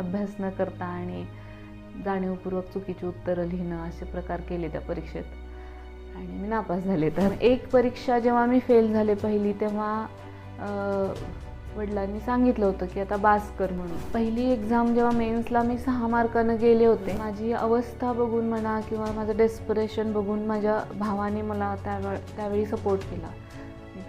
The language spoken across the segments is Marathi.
अभ्यास न करता आणि जाणीवपूर्वक चुकीची उत्तरं लिहिणं असे प्रकार केले त्या परीक्षेत आणि मी नापास झाले. तर एक परीक्षा जेव्हा मी फेल झाले पहिली, तेव्हा वडिलांनी सांगितलं होतं की आता बास कर म्हणून. पहिली एक्झाम जेव्हा मेन्सला मी 6 मार्कानं गेले होते, माझी अवस्था बघून म्हणा किंवा माझं डेस्परेशन बघून माझ्या भावाने मला त्यावेळी सपोर्ट केला.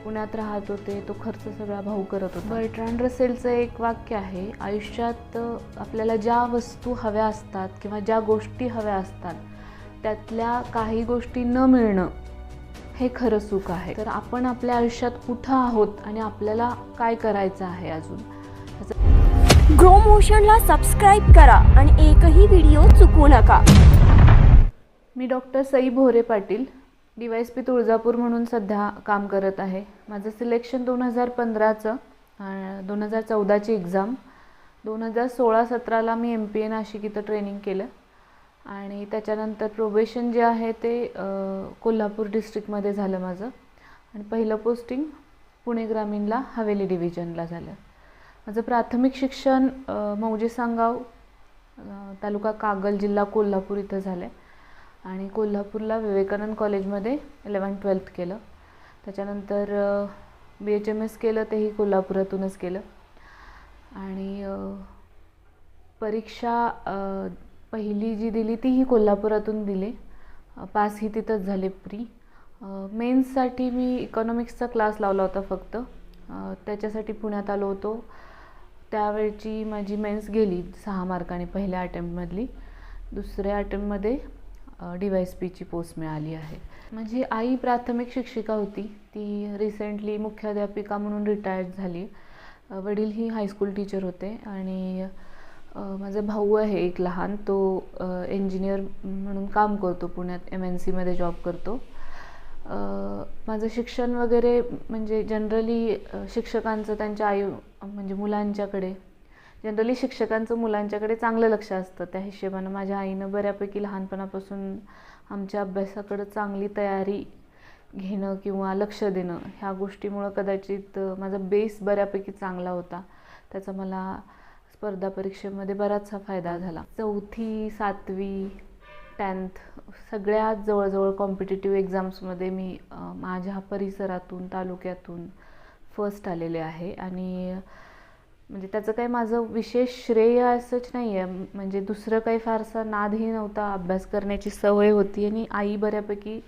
पुण्यात राहत होते, तो खर्च सगळा भाऊ करत होता. बर्ट्रांड रसेलचं एक वाक्य आहे, आयुष्यात आपल्याला ज्या वस्तू हव्या असतात किंवा ज्या गोष्टी हव्या असतात त्यातल्या काही गोष्टी न मिळणं हे खरं सुख आहे. तर आपण आपल्या आयुष्यात कुठं आहोत आणि आपल्याला काय करायचं आहे अजून. ग्रो मोशनला सबस्क्राईब करा आणि एकही व्हिडिओ चुकवू नका. मी डॉक्टर सई भोरे पाटील, DYSP तुळजापूर म्हणून सध्या काम करत आहे. माझं सिलेक्शन 2015चं, 2014ची एक्झाम, 2016-17ला मी MPA नाशिक इथं ट्रेनिंग केलं आणि त्याच्यानंतर प्रोबेशन जे आहे ते कोल्हापूर डिस्ट्रिक्टमध्ये झालं माझं आणि पहिलं पोस्टिंग पुणे ग्रामीणला हवेली डिव्हिजनला झालं. माझं प्राथमिक शिक्षण मौजे सांगाव, तालुका कागल, जिल्हा कोल्हापूर इथं झालं आणि कोल्हापूरला विवेकानंद कॉलेजमध्ये 11th-12th केलं. त्याच्यानंतर BHMS केलं, तेही कोल्हापुरातूनच केलं आणि परीक्षा पहिली जी दिली तीही कोल्हापुरातून दिली. पास ही तिथंच झाले प्री. मेन्ससाठी मी इकॉनॉमिक्सचा क्लास लावला होता फक्त, त्याच्यासाठी पुण्यात आलो होतो. त्यावेळची माझी मेन्स गेली 6 मार्कांनी पहिल्या अटेम्प्टमधली. दुसऱ्या अटेम्प्टमध्ये DYSPची पोस्ट मिळाली आहे. माझी आई प्राथमिक शिक्षिका होती, ती रिसेंटली मुख्याध्यापिका म्हणून रिटायर्ड झाली. वडील ही हायस्कूल टीचर होते आणि माझा भाऊ आहे एक लहान, तो इंजिनियर म्हणून काम करतो, पुण्यात MNCमध्ये जॉब करतो. माझं शिक्षण वगैरे म्हणजे जनरली शिक्षकांचं त्यांच्या म्हणजे मुलांच्याकडे जनरली शिक्षकांचं मुलांच्याकडे चांगलं लक्ष असतं. त्या हिशोबानं माझ्या आईनं बऱ्यापैकी लहानपणापासून आमच्या अभ्यासाकडं चांगली तयारी घेणं किंवा लक्ष देणं, ह्या गोष्टीमुळं कदाचित माझा बेस बऱ्यापैकी चांगला होता. त्याचा मला स्पर्धा परीक्षेमध्ये बराचसा फायदा झाला. 4थी, 7वी, 10th सगळ्यात जवळजवळ कॉम्पिटिटिव्ह एक्झाम्समध्ये मी माझ्या परिसरातून, तालुक्यातून फर्स्ट आलेले आहे आणि म्हणजे त्याचं काही माझं विशेष श्रेय असंच नाही आहे. म्हणजे दुसरं काही फारसा नादही नव्हता, अभ्यास करण्याची सवय होती आणि आई बऱ्यापैकी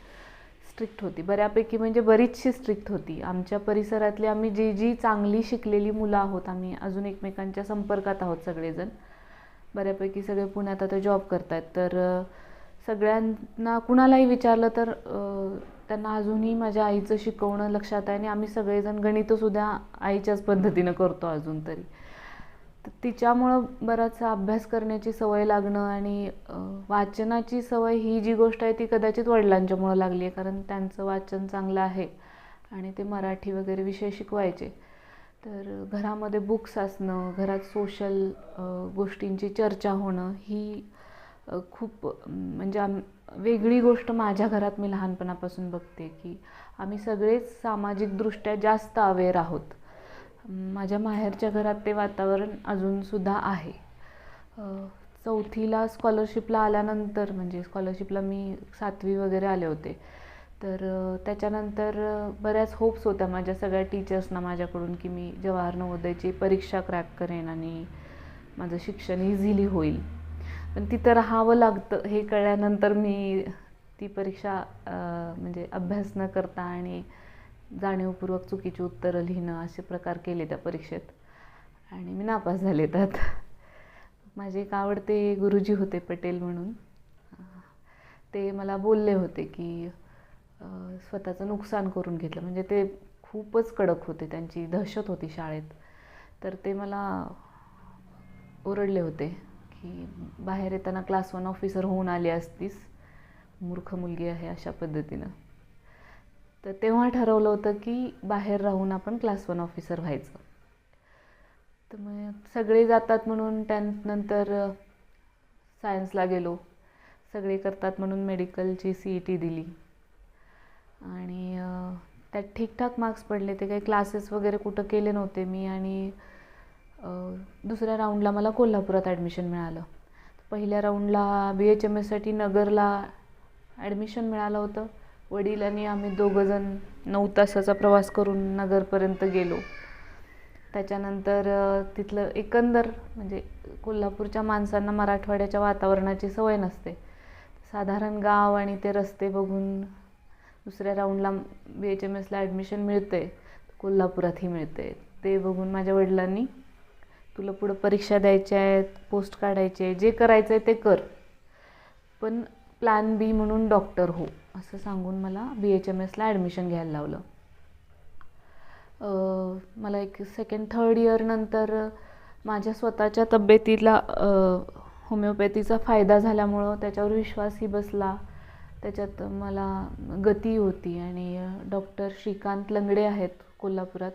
स्ट्रिक्ट होती. बऱ्यापैकी म्हणजे बरीचशी स्ट्रिक्ट होती. आमच्या परिसरातली आम्ही जी चांगली शिकलेली मुलं आहोत, आम्ही अजून एकमेकांच्या संपर्कात आहोत सगळेजण. बऱ्यापैकी सगळे पुण्यात आता जॉब करत आहेत. तर सगळ्यांना कुणालाही विचारलं तर त्यांना अजूनही माझ्या आईचं शिकवणं लक्षात आहे आणि आम्ही सगळेजण गणितंसुद्धा आईच्याच पद्धतीनं करतो अजून तरी. तर तिच्यामुळं बराचसा अभ्यास करण्याची सवय लागणं आणि वाचनाची सवय ही जी गोष्ट आहे ती कदाचित वडिलांच्यामुळं लागली आहे, कारण त्यांचं वाचन चांगलं आहे आणि ते मराठी वगैरे विषय शिकवायचे. तर घरामध्ये बुक्स असणं, घरात सोशल गोष्टींची चर्चा होणं ही खूप म्हणजे वेगळी गोष्ट माझ्या घरात मी लहानपणापासून बघते की आम्ही सगळेच सामाजिकदृष्ट्या जास्त अवेअर आहोत. माझ्या माहेरच्या घरात ते वातावरण अजूनसुद्धा आहे. 4थीला स्कॉलरशिपला आल्यानंतर, म्हणजे स्कॉलरशिपला मी 7वी वगैरे आले होते, तर त्याच्यानंतर बऱ्याच होप्स होत्या माझ्या सगळ्या टीचर्सना माझ्याकडून की मी जवाहर नवोदयची परीक्षा क्रॅक करेन आणि माझं शिक्षण इझिली होईल. पण तिथं राहावं लागतं हे कळल्यानंतर मी ती परीक्षा म्हणजे अभ्यास न करता आणि जाणीवपूर्वक चुकीची उत्तरं लिहिणं असे प्रकार केले त्या परीक्षेत आणि मी नापास झाले. त्यात माझे एक आवडते गुरुजी होते पटेल म्हणून, ते मला बोलले होते की स्वतःचं नुकसान करून घेतलं. म्हणजे ते खूपच कडक होते, त्यांची दहशत होती शाळेत. तर ते मला ओरडले होते की बाहेर येताना क्लास 1 ऑफिसर होऊन आली असतीस, मूर्ख मुलगी आहे, अशा पद्धतीनं. तर तेव्हा ठरवलं होतं की बाहेर राहून आपण क्लास 1 ऑफिसर व्हायचं. तर मग सगळे जातात म्हणून 10th नंतर सायन्सला गेलो, सगळे करतात म्हणून मेडिकलची CET दिली आणि त्यात ठीकठाक मार्क्स पडले. ते काही क्लासेस वगैरे कुठं केले नव्हते मी आणि दुसऱ्या राऊंडला मला कोल्हापुरात ॲडमिशन मिळालं. पहिल्या राऊंडला BHMSसाठी नगरला ॲडमिशन मिळालं होतं. वडील आणि आम्ही दोघंजण 9 तासाचा प्रवास करून नगरपर्यंत गेलो. त्याच्यानंतर तिथलं एकंदर म्हणजे कोल्हापूरच्या माणसांना मराठवाड्याच्या वातावरणाची सवय नसते. साधारण गाव आणि ते रस्ते बघून दुसऱ्या राऊंडला BHMSला ॲडमिशन मिळते, कोल्हापुरातही मिळते. ते बघून माझ्या वडिलांनी, तुला पुढं परीक्षा द्यायच्या आहेत, पोस्ट काढायचे आहे, जे करायचं आहे ते कर, पण प्लॅन बी म्हणून डॉक्टर हो, असं सांगून मला BHMSला ॲडमिशन घ्यायला लावलं. मला एक सेकंड थर्ड इयर नंतर माझ्या स्वतःच्या तब्येतीला होमिओपॅथीचा फायदा झाल्यामुळं त्याच्यावर विश्वासही बसला. त्याच्यात मला गती होती आणि डॉक्टर श्रीकांत लंगडे आहेत कोल्हापुरात,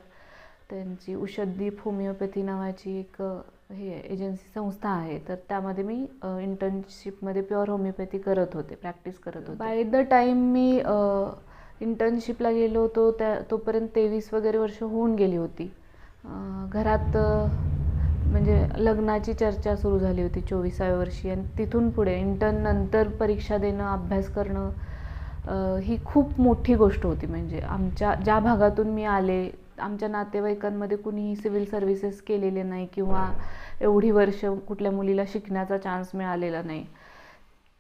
त्यांची उषधदीप होमिओपॅथी नावाची एक एजन्सी संस्था आहे. तर त्यामध्ये मी इंटर्नशिपमध्ये प्युअर होमिओपॅथी करत होते, प्रॅक्टिस करत होते. बाय द टाईम मी इंटर्नशिपला गेलो होतो तोपर्यंत 23 वगैरे वर्ष होऊन गेली होती. घरात म्हणजे लग्नाची चर्चा सुरू झाली होती 24व्या वर्षी, आणि तिथून पुढे इंटर्न नंतर परीक्षा देणं, अभ्यास करणं ही खूप मोठी गोष्ट होती. म्हणजे आमच्या ज्या भागातून मी आले, आमच्या नातेवाईकांमध्ये कुणीही सिव्हिल सर्व्हिसेस केलेले नाही किंवा एवढी वर्ष कुठल्या मुलीला शिकण्याचा चान्स मिळालेला नाही.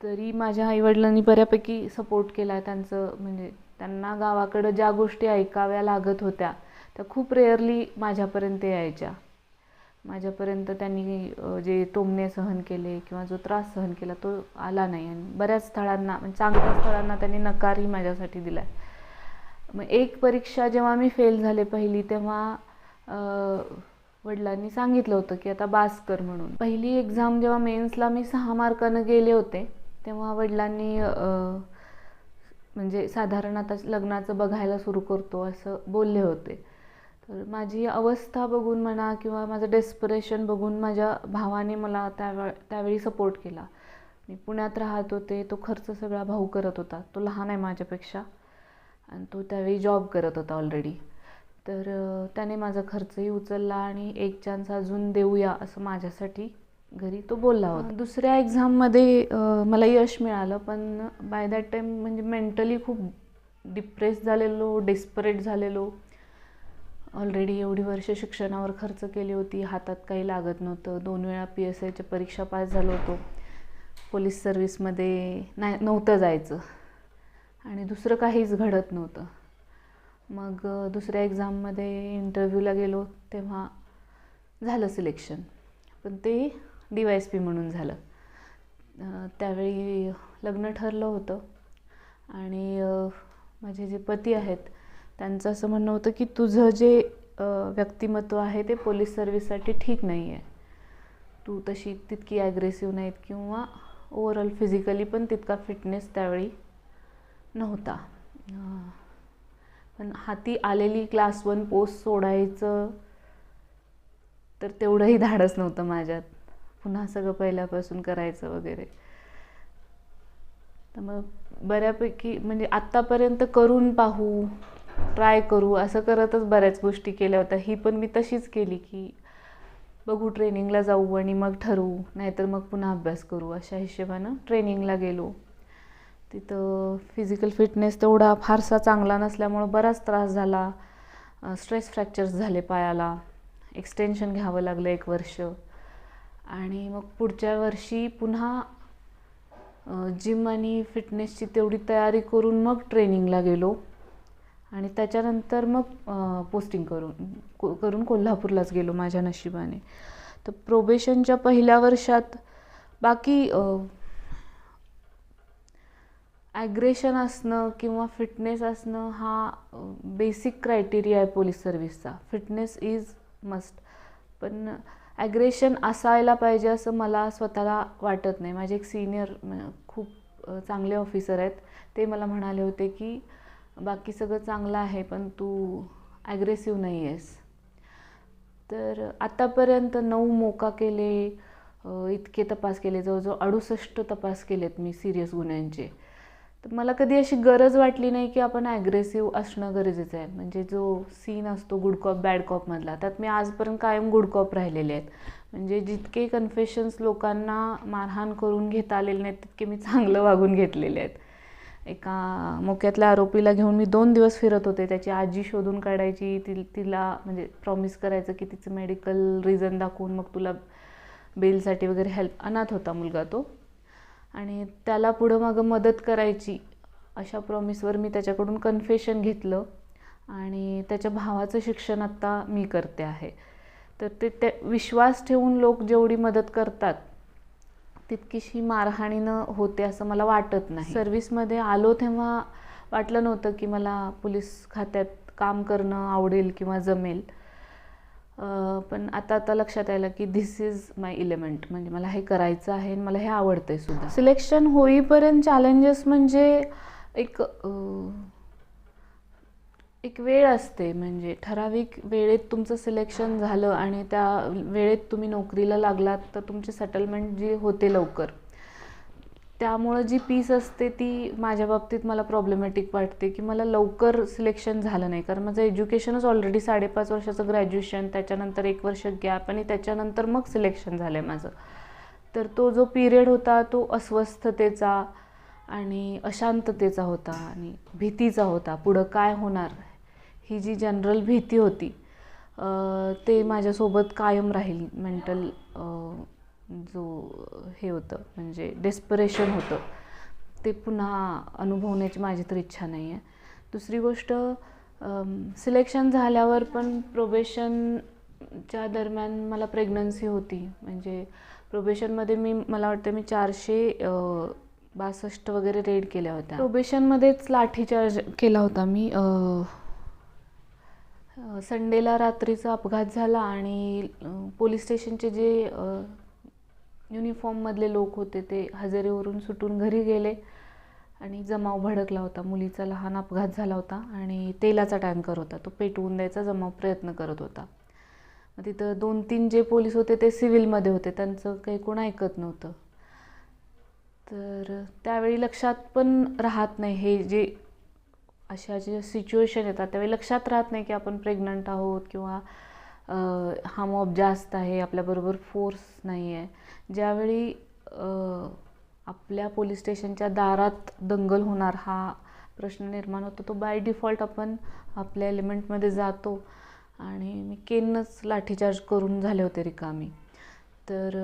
तरी माझ्या आईवडिलांनी बऱ्यापैकी सपोर्ट केला आहे. त्यांचं म्हणजे त्यांना गावाकडं ज्या गोष्टी ऐकाव्या लागत होत्या त्या खूप रेअरली माझ्यापर्यंत यायच्या. माझ्यापर्यंत त्यांनी जे टोमणे सहन केले किंवा जो त्रास सहन केला तो आला नाही. आणि बऱ्याच स्थळांना म्हणजे चांगल्या स्थळांना त्यांनी नकारही माझ्यासाठी दिला आहे. मग एक परीक्षा जेव्हा मी फेल झाले पहिली, तेव्हा वडिलांनी सांगितलं होतं की आता बास कर म्हणून. पहिली एक्झाम जेव्हा मेन्सला मी 6 मार्कानं गेले होते, तेव्हा वडिलांनी म्हणजे साधारण आता लग्नाचं बघायला सुरू करतो असं बोलले होते. तर माझी अवस्था बघून म्हणा किंवा माझं डेस्परेशन बघून माझ्या भावाने मला त्यावेळी सपोर्ट केला. मी पुण्यात राहत होते, तो खर्च सगळा भाऊ करत होता. तो लहान आहे माझ्यापेक्षा आणि तो त्यावेळी जॉब करत होता ऑलरेडी. तर त्याने माझा खर्चही उचलला आणि एक चान्स अजून देऊया असं माझ्यासाठी घरी तो बोलला होता. दुसऱ्या एक्झाममध्ये मला यश मिळालं, पण बाय दॅट टाईम म्हणजे मेंटली खूप डिप्रेस झालेलो, डेस्परेट झालेलो. ऑलरेडी एवढी वर्ष शिक्षणावर खर्च केली होती, हातात काही लागत नव्हतं. 2 वेळा PSIच्या परीक्षा पास झालो होतो. पोलीस सर्व्हिसमध्ये नव्हतं जायचं आणि दुसरं काहीच घडत नव्हतं. मग दुसऱ्या एक्झाममध्ये इंटरव्ह्यूला गेलो तेव्हा झालं सिलेक्शन, पण ते DYSP म्हणून झालं. त्यावेळी लग्न ठरलं होतं आणि माझे जे पती आहेत त्यांचं असं म्हणणं होतं की तुझं जे व्यक्तिमत्व आहे ते पोलीस सर्व्हिससाठी ठीक नाही आहे. तू तशी तितकी ॲग्रेसिव्ह नाहीत किंवा ओव्हरऑल फिजिकली पण तितका फिटनेस त्यावेळी नव्हता. पण हाती आलेली क्लास 1 पोस्ट सोडायचं तर तेवढंही धाडस नव्हतं माझ्यात. पुन्हा सगळं पहिल्यापासून करायचं वगैरे. तर मग बऱ्यापैकी म्हणजे आत्तापर्यंत करून पाहू, ट्राय करू असं करतच बऱ्याच गोष्टी केल्या होत्या. ही पण मी तशीच केली की बघू, ट्रेनिंगला जाऊ आणि मग ठरवू, नाहीतर मग पुन्हा अभ्यास करू, अशा हिशोबानं ट्रेनिंगला गेलो. तिथं फिजिकल फिटनेस तेवढा फारसा चांगला नसल्यामुळं बराच त्रास झाला. स्ट्रेस फ्रॅक्चर्स झाले पायाला, एक्सटेन्शन घ्यावं लागलं 1 वर्ष. आणि मग पुढच्या वर्षी पुन्हा जिम आणि फिटनेसची तेवढी तयारी करून मग ट्रेनिंगला गेलो आणि त्याच्यानंतर मग पोस्टिंग करून कोल्हापूरलाच गेलो माझ्या नशिबाने. तर प्रोबेशनच्या पहिल्या वर्षात बाकी ॲग्रेशन असणं किंवा फिटनेस असणं हा बेसिक क्रायटेरिया आहे पोलीस सर्व्हिसचा. फिटनेस इज मस्ट, पण ॲग्रेशन असायला पाहिजे असं मला स्वतःला वाटत नाही. माझे एक सिनियर खूप चांगले ऑफिसर आहेत, ते मला म्हणाले होते की बाकी सगळं चांगलं आहे पण तू ॲग्रेसिव्ह नाही आहेस. तर आत्तापर्यंत 9 मोका केले, इतके तपास केले, जवळजवळ 68 तपास केलेत मी सिरियस गुन्ह्यांचे. तर मला कधी अशी गरज वाटली नाही की आपण ॲग्रेसिव्ह असणं गरजेचं आहे. म्हणजे जो सीन असतो गुड कॉप बॅड कॉपमधला, त्यात मी आजपर्यंत कायम गुड कॉप राहिलेले आहेत. म्हणजे जितके कन्फेशन्स लोकांना मारहाण करून घेता आलेले नाहीत तितके मी चांगलं वागून घेतलेले आहेत. एका मोक्यातल्या आरोपीला घेऊन मी 2 दिवस फिरत होते. त्याची आजी शोधून काढायची, तिला म्हणजे प्रॉमिस करायचं की तिचं मेडिकल रिझन दाखवून मग तुला बेलसाठी वगैरे हेल्प. अनाथ होता मुलगा तो, आणि त्याला पुढं मागं मदत करायची अशा प्रॉमिसवर मी त्याच्याकडून कन्फेशन घेतलं. आणि त्याच्या भावाचं शिक्षण आत्ता मी करते आहे. तर ते विश्वास ठेवून लोक जेवढी मदत करतात तितकीशी मारहाणीनं होते असं मला वाटत नाही. सर्व्हिसमध्ये आलो तेव्हा वाटलं नव्हतं की मला पोलीस खात्यात काम करणं आवडेल किंवा जमेल. पण आता लक्षात आलं की धिस इज माय एलिमेंट. म्हणजे मला हे करायचं आहे आणि मला हे आवडतंय सुद्धा. सिलेक्शन होईपर्यंत चॅलेंजेस म्हणजे एक वेळ असते. म्हणजे ठराविक वेळेत तुमचं सिलेक्शन झालं आणि त्या वेळेत तुम्ही नोकरीला लागलात तर तुमची सेटलमेंट जी होते लवकर, त्यामुळं जी पीस असते ती माझ्या बाबतीत मला प्रॉब्लेमॅटिक वाटते की मला लवकर सिलेक्शन झालं नाही. कारण माझं एज्युकेशनच ऑलरेडी 5.5 वर्षाचं ग्रॅज्युएशन, त्याच्यानंतर 1 वर्ष गॅप आणि त्याच्यानंतर मग सिलेक्शन झालं आहे माझं. तर तो जो पिरियड होता तो अस्वस्थतेचा आणि अशांततेचा होता आणि भीतीचा होता. पुढं काय होणार ही जी जनरल भीती होती ते माझ्यासोबत कायम राहील. मेंटल जो हे होतं म्हणजे डेस्परेशन होतं ते पुन्हा अनुभवण्याची माझी तर इच्छा नाही आहे. दुसरी गोष्ट, सिलेक्शन झाल्यावर पण प्रोबेशनच्या दरम्यान मला प्रेग्नन्सी होती. म्हणजे प्रोबेशनमध्ये मला वाटतं मी 462 वगैरे रेड केल्या होत्या. प्रोबेशनमध्येच लाठीचार्ज केला होता मी. संडेला रात्रीचा अपघात झाला आणि पोलीस स्टेशनचे जे युनिफॉर्ममधले लोक होते ते हजेरीवरून सुटून घरी गेले आणि जमाव भडकला होता. मुलीचा लहान अपघात झाला होता आणि तेलाचा टँकर होता, तो पेटवून द्यायचा जमाव प्रयत्न करत होता. मग तिथं 2-3 जे पोलीस होते ते सिव्हिलमध्ये होते, त्यांचं काही कोण ऐकत नव्हतं. तर त्यावेळी लक्षात पण राहत नाही, हे जे अशा जे सिच्युएशन येतात त्यावेळी लक्षात राहत नाही की आपण प्रेग्नंट आहोत किंवा हा मॉब जास्त आहे, आपल्याबरोबर फोर्स नाही आहे. ज्यावेळी आपल्या पोलीस स्टेशनच्या दारात दंगल होणार हा प्रश्न निर्माण होतो, तो बाय डिफॉल्ट आपण आपल्या एलिमेंटमध्ये जातो आणि मी केनच लाठीचार्ज करून झाले होते रिकामी. तर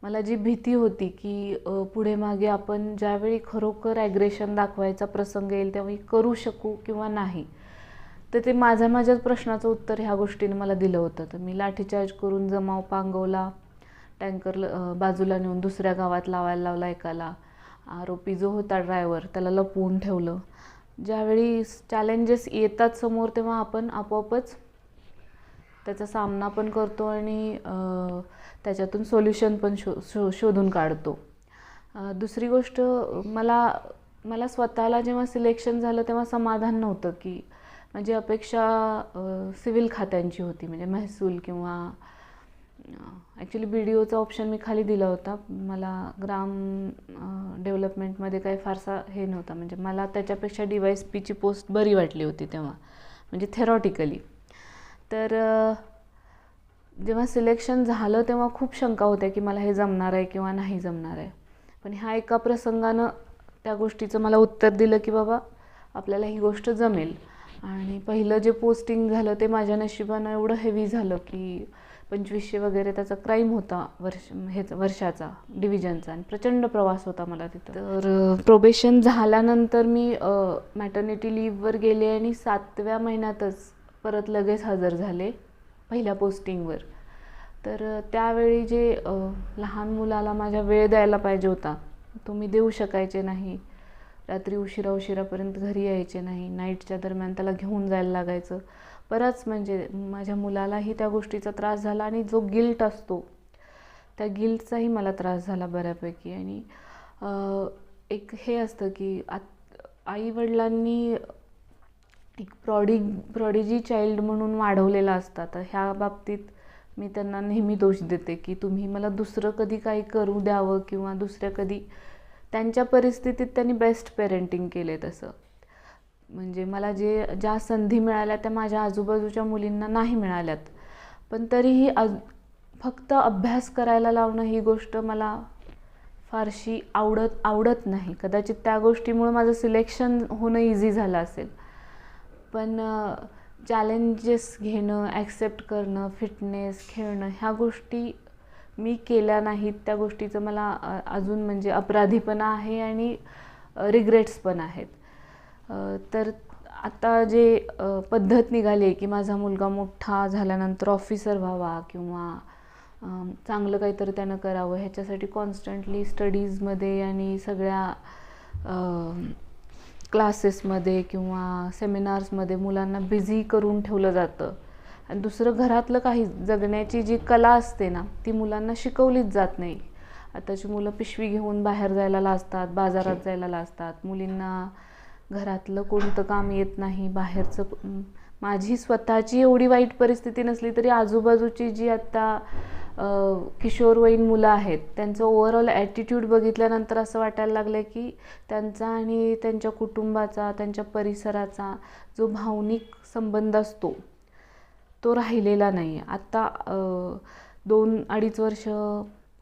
मला जी भीती होती की पुढे मागे आपण ज्यावेळी खरोखर ॲग्रेशन दाखवायचा प्रसंग येईल त्यावेळी करू शकू किंवा नाही, तर ते माझ्याच प्रश्नाचं उत्तर ह्या गोष्टीने मला दिलं होतं. तर मी लाठीचार्ज करून जमाव पांगवला, टँकर बाजूला नेऊन दुसऱ्या गावात लावायला लावला एकाला. आरोपी जो होता ड्रायव्हर त्याला लपवून ठेवलं. ज्यावेळी चॅलेंजेस येतात समोर तेव्हा आपण आपोआपच त्याचा सामना पण करतो आणि त्याच्यातून सोल्युशन पण शोधून काढतो. दुसरी गोष्ट, मला स्वतःला जेव्हा सिलेक्शन झालं तेव्हा समाधान नव्हतं की माझी अपेक्षा सिव्हिल खात्यांची होती, म्हणजे महसूल किंवा ॲक्च्युली BDOचा ऑप्शन मी खाली दिला होता. मला ग्राम डेव्हलपमेंटमध्ये काही फारसा हे नव्हता. म्हणजे मला त्याच्यापेक्षा DYSPची पोस्ट बरी वाटली होती तेव्हा, म्हणजे थेरॉटिकली. तर जेव्हा सिलेक्शन झालं तेव्हा खूप शंका होत्या की मला हे जमणार आहे किंवा नाही जमणार आहे. पण ह्या एका प्रसंगानं त्या गोष्टीचं मला उत्तर दिलं की बाबा आपल्याला ही गोष्ट जमेल. आणि पहिलं जे पोस्टिंग झालं ते माझ्या नशिबानं एवढं हेवी झालं की 2500 वगैरे त्याचा क्राईम होता वर्षाचा डिव्हिजनचा, आणि प्रचंड प्रवास होता मला तिथं. तर प्रोबेशन झाल्यानंतर मी मॅटर्निटी लीव्हवर गेले आणि 7व्या महिन्यातच परत लगेच हजर झाले पहिल्या पोस्टिंगवर. तर त्यावेळी जे लहान मुलाला माझ्या वेळ द्यायला पाहिजे होता तो मी देऊ शकायचे नाही. रात्री उशिरापर्यंत घरी यायचे नाही. नाईटच्या दरम्यान त्याला घेऊन जायला लागायचं. बराच म्हणजे माझ्या मुलालाही त्या गोष्टीचा त्रास झाला आणि जो गिल्ट असतो त्या गिल्टचाही मला त्रास झाला बऱ्यापैकी. आणि एक हे असतं की आईवडिलांनी एक प्रॉडिजी चाइल्ड म्हणून वाढवलेला असतं. तर ह्या बाबतीत मी त्यांना नेहमी दोष देते की तुम्ही मला दुसरं कधी काही करू द्यावं किंवा दुसऱ्या कधी त्यांच्या परिस्थितीत त्यांनी बेस्ट पेरेंटिंग केले. तसं म्हणजे मला ज्या संधी मिळाल्या त्या माझ्या आजूबाजूच्या मुलींना नाही मिळाल्यात, पण तरीही फक्त अभ्यास करायला लावणं ही गोष्ट मला फारशी आवडत नाही. कदाचित त्या गोष्टीमुळे माझं सिलेक्शन होणं इझी झालं असेल, पण चॅलेंजेस घेणं, ॲक्सेप्ट करणं, फिटनेस, खेळणं ह्या गोष्टी मी केल्या नाहीत. त्या गोष्टीचं मला अजून म्हणजे अपराधीपणा आहे आणि रिग्रेट्स पण आहेत. तर आता जे पद्धत निघाली आहे की माझा मुलगा मोठा झाल्यानंतर ऑफिसर व्हावा किंवा चांगलं काहीतरी त्यानं करावं, ह्याच्यासाठी कॉन्स्टंटली स्टडीजमध्ये आणि सगळ्या क्लासेसमध्ये किंवा सेमिनार्समध्ये मुलांना बिझी करून ठेवलं जातं. आणि दुसरं घरातलं काही जगण्याची जी कला असते ना, ती मुलांना शिकवलीच जात नाही. आताची मुलं पिशवी घेऊन बाहेर जायला लाजतात, बाजारात जायला लाजतात. मुलींना घरातलं कोणतं काम येत नाही, बाहेरचं. माझी स्वतःची एवढी वाईट परिस्थिती नसली तरी आजूबाजूची जी आत्ता किशोरवयीन मुलं आहेत त्यांचं ओव्हरऑल ॲटिट्यूड बघितल्यानंतर असं वाटायला लागलं की त्यांचा आणि त्यांच्या कुटुंबाचा, त्यांच्या परिसराचा जो भावनिक संबंध असतो तो राहिलेला नाही. आत्ता 2-2.5 वर्ष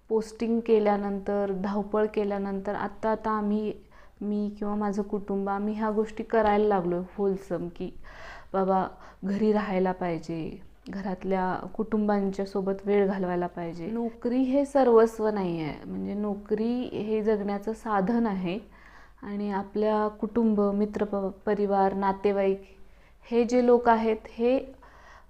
पोस्टिंग केल्यानंतर, धावपळ केल्यानंतर आता मी किंवा माझं कुटुंब आम्ही ह्या गोष्टी करायला लागलो होलसम, की बाबा घरी राहायला पाहिजे, घरातल्या कुटुंबांच्या सोबत वेळ घालवायला पाहिजे. नोकरी हे सर्वस्व नाही आहे. म्हणजे नोकरी हे जगण्याचं साधन आहे आणि आपल्या कुटुंब, परिवार, नातेवाईक हे जे लोक आहेत हे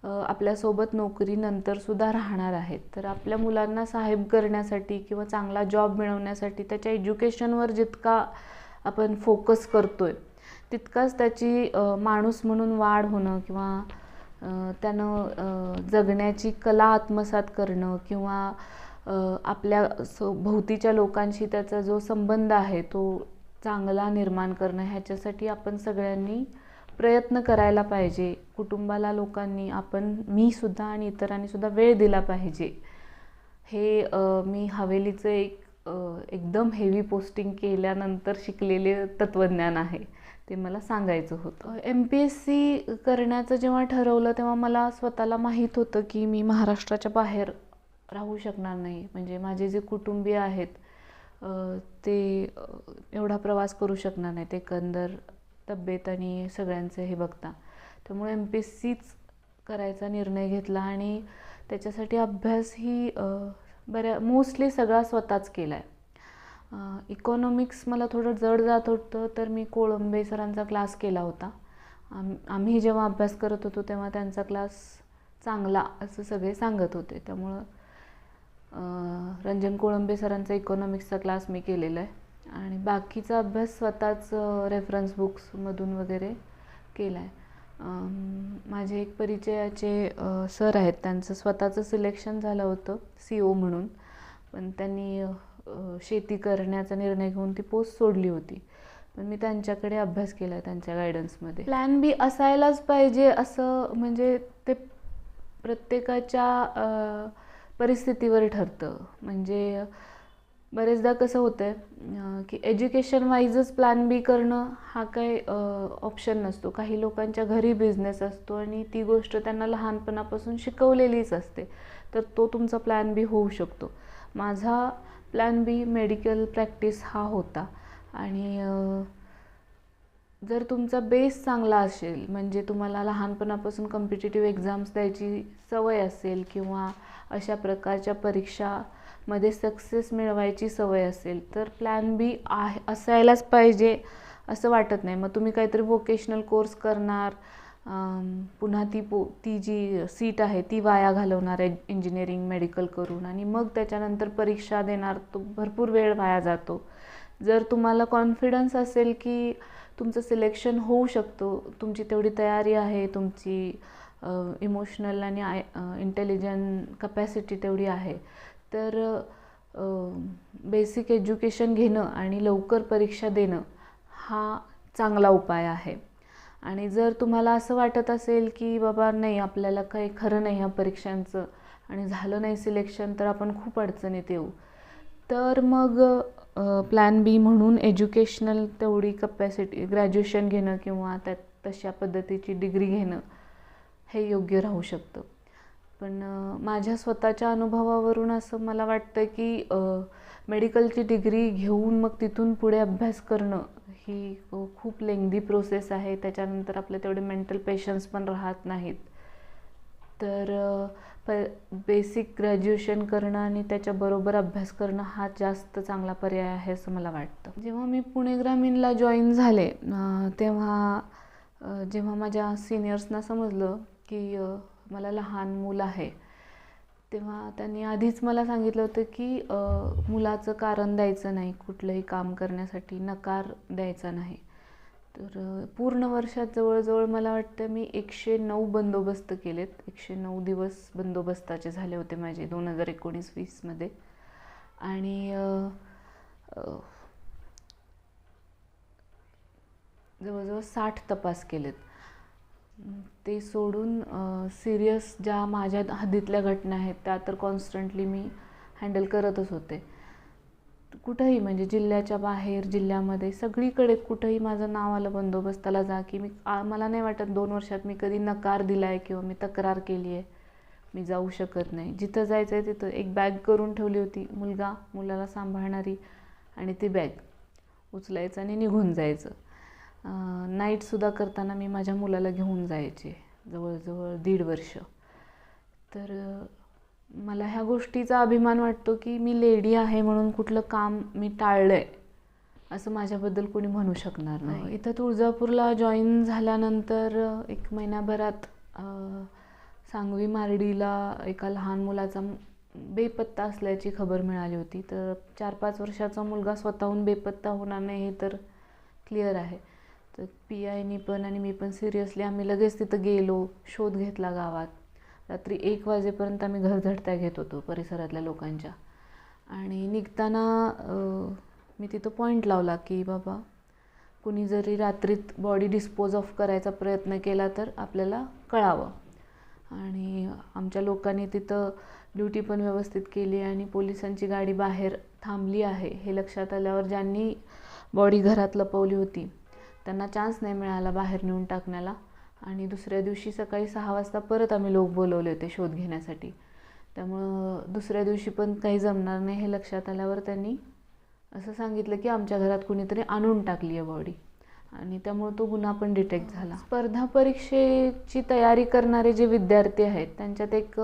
आपल्यासोबत नोकरीनंतरसुद्धा राहणार आहेत. तर आपल्या मुलांना साहेब करण्यासाठी किंवा चांगला जॉब मिळवण्यासाठी त्याच्या एज्युकेशनवर जितका आपण फोकस करतोय तितकाच त्याची माणूस म्हणून वाढ होणं किंवा त्यानं जगण्याची कला आत्मसात करणं किंवा आपल्या भोवतीच्या लोकांशी त्याचा जो संबंध आहे तो चांगला निर्माण करणं, ह्याच्यासाठी आपण सगळ्यांनी प्रयत्न करायला पाहिजे. कुटुंबाला, लोकांनी, मी सुद्धा आणि इतरांनी सुद्धा वेळ दिला पाहिजे. हे मी हवेलीचं एकदम हेवी पोस्टिंग केल्यानंतर शिकलेले तत्त्वज्ञान आहे, ते मला सांगायचं होतं. MPSC करण्याचं जेव्हा ठरवलं तेव्हा मला स्वतःला माहीत होतं की मी महाराष्ट्राच्या बाहेर राहू शकणार नाही. म्हणजे माझे जे कुटुंबीय आहेत ते एवढा प्रवास करू शकणार नाहीत एकंदर तब्येत आणि सगळ्यांचं हे बघता. त्यामुळे MPSCच करायचा निर्णय घेतला आणि त्याच्यासाठी अभ्यासही मोस्टली सगळा स्वतःच केला आहे. इकॉनॉमिक्स मला थोडं जड जात होतं, तर मी कोळंबे सरांचा क्लास केला होता. आम्ही जेव्हा अभ्यास करत होतो तेव्हा त्यांचा क्लास चांगला असं सगळे सांगत होते. त्यामुळं रंजन कोळंबे सरांचा इकॉनॉमिक्सचा क्लास मी केलेला आहे आणि बाकीचा अभ्यास स्वतःच रेफरन्स बुक्समधून वगैरे केला आहे. माझे एक परिचयाचे सर आहेत, त्यांचं स्वतःचं सिलेक्शन झालं होतं CO म्हणून, पण त्यांनी शेती करण्याचा निर्णय घेऊन ती पोस्ट सोडली होती. पण मी त्यांच्याकडे अभ्यास केला त्यांच्या गायडन्समध्ये. प्लॅन बी असायलाच पाहिजे असं म्हणजे ते प्रत्येकाच्या परिस्थितीवर ठरतं. म्हणजे बरेचदा कसं होतं की एज्युकेशन वाईजच प्लॅन बी करणं हा काही ऑप्शन नसतो. काही लोकांच्या घरी बिझनेस असतो आणि ती गोष्ट त्यांना लहानपणापासून शिकवलेलीच असते, तर तो तुमचा प्लॅन बी होऊ शकतो. माझा प्लॅन बी मेडिकल प्रॅक्टिस हा होता. आणि जर तुमचा बेस चांगला असेल, म्हणजे तुम्हाला लहानपणापासून कॉम्पिटिटिव्ह एक्झाम्स द्यायची सवय असेल किंवा अशा प्रकारच्या परीक्षामध्ये सक्सेस मिळवायची सवय असेल, तर प्लॅन बी असायलाच पाहिजे असं वाटत नाही. मग तुम्ही काहीतरी व्होकेशनल कोर्स करणार, पुन्हा ती जी सीट आहे ती वाया घालवणार आहे इंजिनिअरिंग, मेडिकल करून, आणि मग त्याच्यानंतर परीक्षा देणार, तो भरपूर वेळ वाया जातो. जर तुम्हाला कॉन्फिडन्स असेल की तुमचं सिलेक्शन होऊ शकतो, तुमची तेवढी तयारी आहे, तुमची इमोशनल आणि इंटेलिजंट कपॅसिटी तेवढी आहे, तर बेसिक एज्युकेशन घेणं आणि लवकर परीक्षा देणं हा चांगला उपाय आहे. आणि जर तुम्हाला असं वाटत असेल की बाबा नाही, आपल्याला काही खरं नाही ह्या परीक्षांचं आणि झालं नाही सिलेक्शन तर आपण खूप अडचणीत येऊ, तर मग प्लॅन बी म्हणून एज्युकेशनल तेवढी कपॅसिटी ग्रॅज्युएशन घेणं किंवा त्यात तशा पद्धतीची डिग्री घेणं हे योग्य राहू शकतं. पण माझ्या स्वतःच्या अनुभवावरून असं मला वाटतं की मेडिकलची डिग्री घेऊन मग तिथून पुढे अभ्यास करणं ही खूप लेंदी प्रोसेस आहे. त्याच्यानंतर आपले तेवढे मेंटल पेशन्स पण राहत नाहीत. तर बेसिक ग्रॅज्युएशन करणं आणि त्याच्याबरोबर अभ्यास करणं हा जास्त चांगला पर्याय आहे असं मला वाटतं. जेव्हा मी पुणे ग्रामीणला जॉईन झाले तेव्हा जेव्हा माझ्या सिनियर्सना समजलं की मला लहान मुलं आहे, तेव्हा त्यांनी आधीच मला सांगितलं होतं की मुलाचं कारण द्यायचं नाही, कुठलंही काम करण्यासाठी नकार द्यायचा नाही. तर पूर्ण वर्षात जवळजवळ मला वाटतं मी 109 बंदोबस्त केलेत. 109 दिवस बंदोबस्ताचे झाले होते माझे 2019-20मध्ये. आणि जवळजवळ 60 तपास केलेत. ते सोडून सिरियस ज्या माझ्या हद्दीतल्या घटना आहेत त्या तर कॉन्स्टंटली मी हँडल करतच होते. कुठंही म्हणजे जिल्ह्याच्या बाहेर, जिल्ह्यामध्ये, सगळीकडे कुठंही माझं नाव आलं बंदोबस्ताला जा की मला नाही वाटत 2 वर्षात मी कधी नकार दिला आहे किंवा मी तक्रार केली आहे मी जाऊ शकत नाही. जिथं जायचं आहे तिथं एक बॅग करून ठेवली होती, मुलाला सांभाळणारी, आणि ती बॅग उचलायचं आणि निघून जायचं. नाईटसुद्धा करताना मी माझ्या मुलाला घेऊन जायचे जवळजवळ 1.5 वर्ष. तर मला ह्या गोष्टीचा अभिमान वाटतो की मी लेडी आहे म्हणून कुठलं काम मी टाळलं आहे असं माझ्याबद्दल कोणी म्हणू शकणार नाही. इथं तुळजापूरला जॉईन झाल्यानंतर 1 महिन्याभरात सांगवी मार्डीला एका लहान मुलाचा बेपत्ता असल्याची खबर मिळाली होती. तर 4-5 वर्षाचा मुलगा स्वतःहून बेपत्ता होणार नाही हे तर क्लिअर आहे. तर PIनी पण आणि मी पण सिरियसली आम्ही लगेच तिथं गेलो, शोध घेतला गावात. रात्री 1 वाजेपर्यंत आम्ही घरझडत्या घेत होतो परिसरातल्या लोकांच्या. आणि निघताना मी तिथं पॉईंट लावला की बाबा कुणी जरी रात्रीत बॉडी डिस्पोज ऑफ करायचा प्रयत्न केला तर आपल्याला कळावं. आणि आमच्या लोकांनी तिथं ड्युटी पण व्यवस्थित केली आणि पोलिसांची गाडी बाहेर थांबली आहे हे लक्षात आल्यावर ज्यांनी बॉडी घरात लपवली होती त्यांना चान्स नाही मिळाला बाहेर नेऊन टाकण्याला. आणि दुसऱ्या दिवशी सकाळी 6 वाजता परत आम्ही लोक बोलवले होते शोध घेण्यासाठी. त्यामुळं दुसऱ्या दिवशी पण काही जमणार नाही हे लक्षात आल्यावर त्यांनी असं सांगितलं की आमच्या घरात कुणीतरी आणून टाकली आहे बॉडी. आणि त्यामुळे तो गुन्हा पण डिटेक्ट झाला. स्पर्धा परीक्षेची तयारी करणारे जे विद्यार्थी आहेत त्यांच्यात एक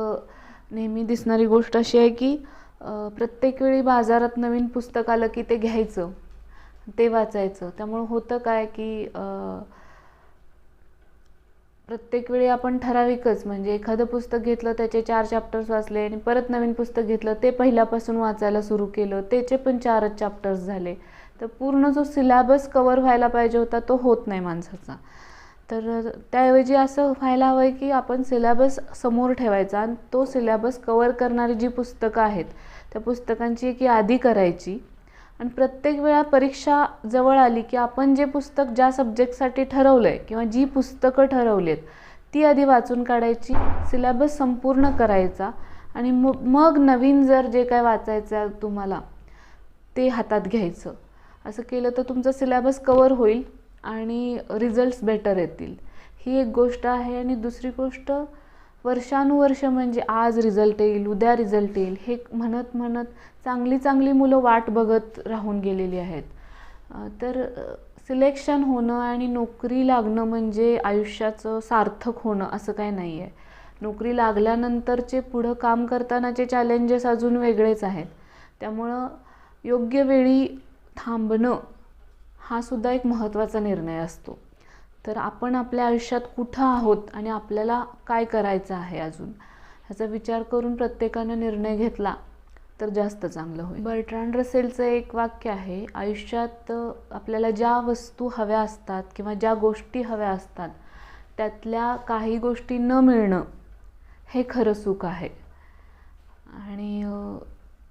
नेहमी दिसणारी गोष्ट अशी आहे की प्रत्येक वेळी बाजारात नवीन पुस्तक आलं की ते घ्यायचं, ते वाचायचं. त्यामुळं होतं काय की प्रत्येक वेळी आपण ठराविकच म्हणजे एखादं पुस्तक घेतलं त्याचे 4 चॅप्टर्स वाचले आणि परत नवीन पुस्तक घेतलं ते पहिल्यापासून वाचायला सुरू केलं, त्याचे पण 4च चॅप्टर्स झाले. तर पूर्ण जो सिलॅबस कवर व्हायला पाहिजे होता तो होत नाही माणसाचा. तर त्याऐवजी असं व्हायला हवं आहे की आपण सिलॅबस समोर ठेवायचा आणि तो सिलॅबस कवर करणारी जी पुस्तकं आहेत त्या पुस्तकांची एक यादी करायची. आणि प्रत्येक वेळा परीक्षा जवळ आली की आपण जे पुस्तक ज्या सब्जेक्टसाठी ठरवलं आहे किंवा जी पुस्तकं ठरवली आहेत ती आधी वाचून काढायची, सिलॅबस संपूर्ण करायचा आणि मग नवीन जर जे काय वाचायचं आहे तुम्हाला ते हातात घ्यायचं. असं केलं तर तुमचा सिलॅबस कवर होईल आणि रिझल्ट्स बेटर येतील. ही एक गोष्ट आहे. आणि दुसरी गोष्ट वर्षानुवर्ष म्हणजे आज रिझल्ट येईल, उद्या रिझल्ट येईल हे म्हणत चांगली मुलं वाट बघत राहून गेलेली आहेत. तर सिलेक्शन होणं आणि नोकरी लागणं म्हणजे आयुष्याचं सार्थक होणं असं काही नाही आहे. नोकरी लागल्यानंतरचे पुढं काम करतानाचे चॅलेंजेस अजून वेगळेच आहेत. त्यामुळं योग्य वेळी थांबणं हा सुद्धा एक महत्त्वाचा निर्णय असतो. तर आपण आपल्या आयुष्यात कुठं आहोत आणि आपल्याला काय करायचं आहे अजून ह्याचा विचार करून प्रत्येकानं निर्णय घेतला तर जास्त चांगलं होईल. बर्ट्रांड रसेलचं एक वाक्य आहे, आयुष्यात आपल्याला ज्या वस्तू हव्या असतात किंवा ज्या गोष्टी हव्या असतात त्यातल्या काही गोष्टी न मिळणं हे खरं सुख आहे. आणि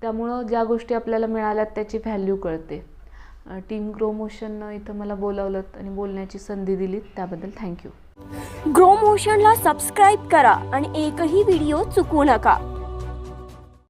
त्यामुळं ज्या गोष्टी आपल्याला मिळाल्यात त्याची व्हॅल्यू कळते. टीम ग्रो मोशननं इथं मला बोलावलं आणि बोलण्याची संधी दिली त्याबद्दल थँक्यू. ग्रो मोशनला सबस्क्राईब करा आणि एकही व्हिडिओ चुकवू नका.